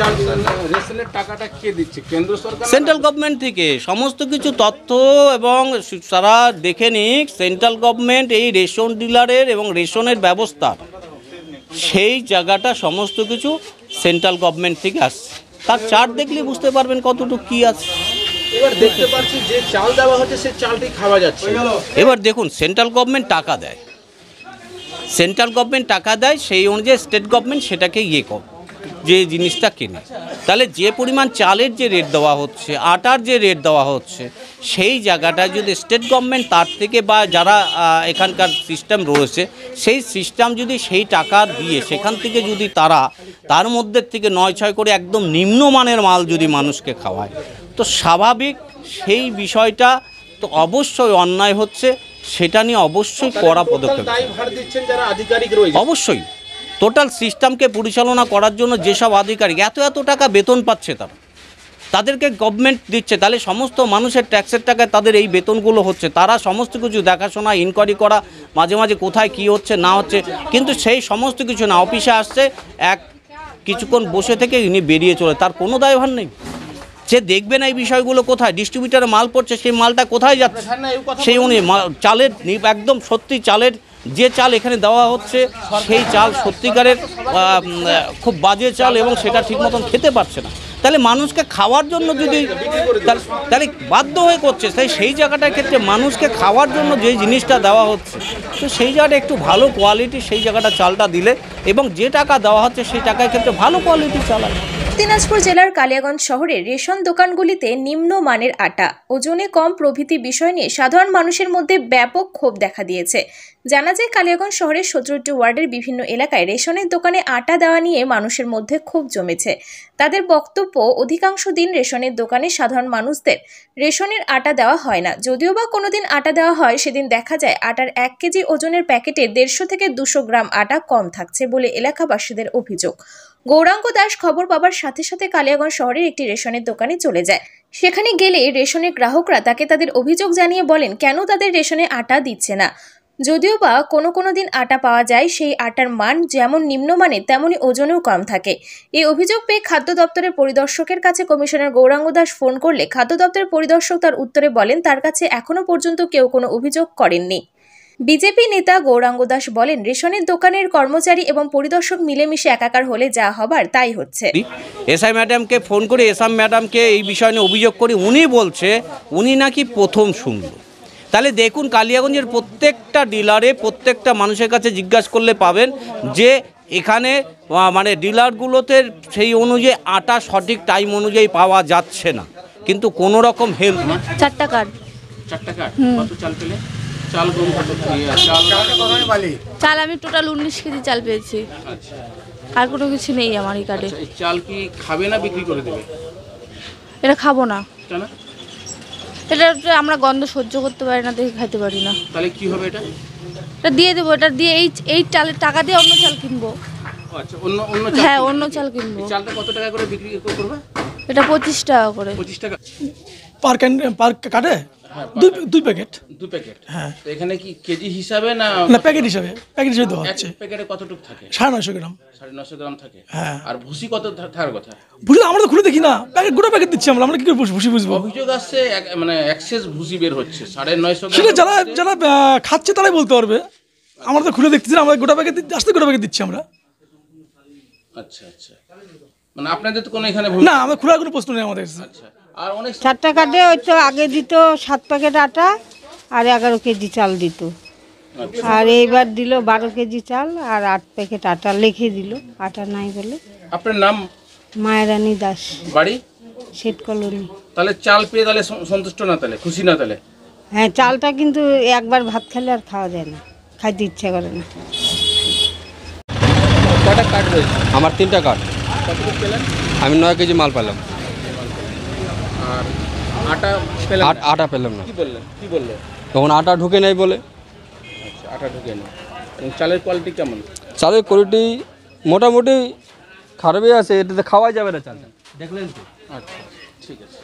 চাল রেশনের টাকাটা কে দিচ্ছে? কেন্দ্র সরকার, সেন্ট্রাল গভর্নমেন্ট থেকে সমস্ত কিছু তথ্য এবং সারা দেখে নিক। সেন্ট্রাল গভর্নমেন্ট এই রেশন ডিলারের এবং রেশনের ব্যবস্থা, সেই জায়গাটা সমস্ত কিছু সেন্ট্রাল গভর্নমেন্ট থেকে আসছে। তার চার্ট দেখলে বুঝতে পারবেন কতটুকু কী আছে। এবার দেখতে পাচ্ছি যে চাল দেওয়া হচ্ছে সে চালটি খাওয়া যাচ্ছে। এবার দেখুন, সেন্ট্রাল গভর্নমেন্ট টাকা দেয়, সেন্ট্রাল গভর্নমেন্ট টাকা দেয়, সেই অনুযায়ী স্টেট গভর্নমেন্ট সেটাকে যে জিনিসটা কেনে। তাহলে যে পরিমাণ চালের যে রেট দেওয়া হচ্ছে, আটার যে রেট দেওয়া হচ্ছে, সেই জায়গাটা যদি স্টেট গভর্নমেন্ট তার থেকে বা যারা এখানকার সিস্টেম রয়েছে সেই সিস্টেম যদি সেই টাকা দিয়ে সেখান থেকে যদি তার মধ্যে থেকে 9-6 করে একদম নিম্নমানের মাল যদি মানুষকে খাওয়ায়, তো স্বাভাবিক সেই বিষয়টা তো অবশ্যই অন্যায় হচ্ছে। সেটা নিয়ে অবশ্যই কড়া পদক্ষেপ, অবশ্যই টোটাল সিস্টেমকে পরিচালনা করার জন্য যেসব আধিকারিক এত টাকা বেতন পাচ্ছে তাদেরকে গভর্নমেন্ট দিচ্ছে, তাহলে সমস্ত মানুষের ট্যাক্সের টাকায় তাদের এই বেতনগুলো হচ্ছে। তারা সমস্ত কিছু দেখাশোনা, ইনকোয়ারি করা, মাঝে মাঝে কোথায় কী হচ্ছে না হচ্ছে, কিন্তু সেই সমস্ত কিছু না, অফিসে আসছে কিছুক্ষণ বসে থেকে ইনি বেরিয়ে চলে, তার কোনো দায়ভার নেই। সে দেখবে না এই বিষয়গুলো কোথায় ডিস্ট্রিবিউটারে মাল পড়ছে, সেই মালটা কোথায় যাচ্ছে, সেই চালের একদম সত্যি চালের যে চাল এখানে দেওয়া হচ্ছে সেই চাল সত্যিকারের খুব বাজে চাল এবং সেটা ঠিক মতন খেতে পারছে না। তাহলে মানুষকে খাওয়ার জন্য যদি তাহলে বাধ্য হয়ে করছে, তাই সেই জায়গাটার ক্ষেত্রে মানুষকে খাওয়ার জন্য যে জিনিসটা দেওয়া হচ্ছে, তো সেই জায়গাটা একটু ভালো কোয়ালিটি সেই জায়গাটা চালটা দিলে এবং যে টাকা দেওয়া হচ্ছে সেই টাকার ক্ষেত্রে ভালো কোয়ালিটি চাল আসবে। দিনাজপুর জেলার কালিয়াগঞ্জ শহরের রেশন দোকানগুলিতে নিম্নমানের আটা, ওজনে কম প্রভৃতি বিষয় নিয়ে সাধারণ মানুষের মধ্যে ব্যাপক ক্ষোভ দেখা দিয়েছে। জানা যায়, কালিয়াগঞ্জ শহরের 17টি ওয়ার্ডের বিভিন্ন এলাকায় রেশনের দোকানে আটা দেওয়া নিয়ে মানুষের মধ্যে ক্ষোভ জমেছে। তাদের বক্তব্য, অধিকাংশ দিন রেশনের দোকানে সাধারণ মানুষদের রেশনের আটা দেওয়া হয় না। যদিও বা কোনোদিন আটা দেওয়া হয়, সেদিন দেখা যায় আটার 1 কেজি ওজনের প্যাকেটে 150 থেকে 200 গ্রাম আটা কম থাকছে বলে এলাকাবাসীদের অভিযোগ। গৌরাঙ্গ দাস খবর পাবার সাথে সাথে কালিয়াগঞ্জ শহরের একটি রেশনের দোকানে চলে যায়। সেখানে গেলে রেশনের গ্রাহকরা তাকে তাদের অভিযোগ জানিয়ে বলেন কেন তাদের রেশনে আটা দিচ্ছে না। যদিও বা কোনো দিন আটা পাওয়া যায়, সেই আটার মান যেমন নিম্নমানের তেমনি ওজনেও কম থাকে। এই অভিযোগ পেয়ে খাদ্য দপ্তরের পরিদর্শকের কাছে কমিশনার গৌরাঙ্গ দাস ফোন করলে খাদ্য দপ্তরের পরিদর্শক তার উত্তরে বলেন তার কাছে এখনো পর্যন্ত কেউ কোনো অভিযোগ করেননি। বিজেপি নেতা গৌরাঙ্গ দাস বলেন, রেশনের দোকানের কর্মচারী এবং পরিদর্শক মিলেমিশে একাকার হলে যা হবার তাই হচ্ছে। এসআই ম্যাডামকে ফোন করে এসআই ম্যাডামকে এই বিষয় নিয়ে অভিযোগ করি, উনি বলছে উনি নাকি প্রথম শুনল। তাহলে দেখুন, কালিয়াগঞ্জের প্রত্যেকটা ডিলারে প্রত্যেকটা মানুষের কাছে জিজ্ঞাসা করলে পাবেন যে এখানে মানে ডিলারগুলোতে সেই অনুযায়ী আটা সঠিক টাইম অনুযায়ী পাওয়া যাচ্ছে না, কিন্তু কোনো রকম হেল্প। 4টা কার্ড। কত চাল পেলে? চাল আমি টোটাল 19 কেজি চাল পেয়েছি। আর কোনো কিছু নেই আমার এই কার্ডে। চাল কি খাবে না বিক্রি করে দেবে? এটা খাবো না, কেন? এটা আমরা গন্ধ সহ্য করতে পারি না, দেখে খাইতে পারি না। তাহলে কি হবে? এটা দিয়ে দেবো, এটা দিয়ে এই চালের টাকা দিয়ে অন্য চাল কিনবো। আচ্ছা, অন্য হ্যাঁ, অন্য চাল কিনবো। চালটা কত টাকা করে বিক্রি করবে? এটা 25 টাকা করে। 25 টাকা পার কার্ডে? দুই প্যাকেট। 2 প্যাকেট। হ্যাঁ। তো এখানে কি কেজি হিসাবে না প্যাকেট হিসাবে দেওয়া হচ্ছে? প্যাকেটে কতটুকু থাকে? 950 গ্রাম। 950 গ্রাম থাকে। হ্যাঁ। আর ভুসি কত থাকার কথা? ভুসি আমরা তো খুলে দেখি না, প্যাকেট গোটা প্যাকেট দিচ্ছি আমরা কি করে ভুসি বুঝবো? অভিযোগ আসছে মানে এক্সেস ভুসি বের হচ্ছে 950 গ্রাম। সেটা যারা খাচ্ছে তারাই বলতে পারবে, আমরা তো খুলে দেখতেছি না, আমরা গোটা প্যাকেট গোটা প্যাকেট দিচ্ছি আমরা। আচ্ছা, মানে আপনাদের তো কোনো এখানে না, আমরা খোলার কোনো প্রশ্ন নেই আমাদের। আচ্ছা, আর অনেক 4টা কার্ডে ওই তো আগে দিত 7 প্যাকেট আটা আর 11 কেজি চাল দিত, আর এইবার দিল 12 কেজি চাল আর 8 প্যাকেট আটা লিখে দিল, আটা নাই বলে। আপনার নাম? মায়েরানী দাস, বাড়ি শেঠ কলোনি। তাহলে চাল পেয়ে তাহলে সন্তুষ্ট না, তাহলে খুশি না? তাহলে হ্যাঁ, চালটা কিন্তু একবার ভাত খেলে আর খাওয়া যায় না, খাইতে ইচ্ছা করে না। কটা কার্ড রয়েছে? আমার 3টা কার্ড। কতটুকু পেলেন? আমি 9 কেজি মাল পেলাম। আর আটা পেলেন? আটা পেলাম না। কি বললো? তখন আটা ঢুকে নেই বলে। আচ্ছা, আটা ঢুকে নেই। চালের কোয়ালিটি কেমন? চালের কোয়ালিটি মোটামুটি খারাপই আছে, এটাতে খাওয়াই যাবে না চালটা, দেখলেন তো। আচ্ছা, ঠিক আছে।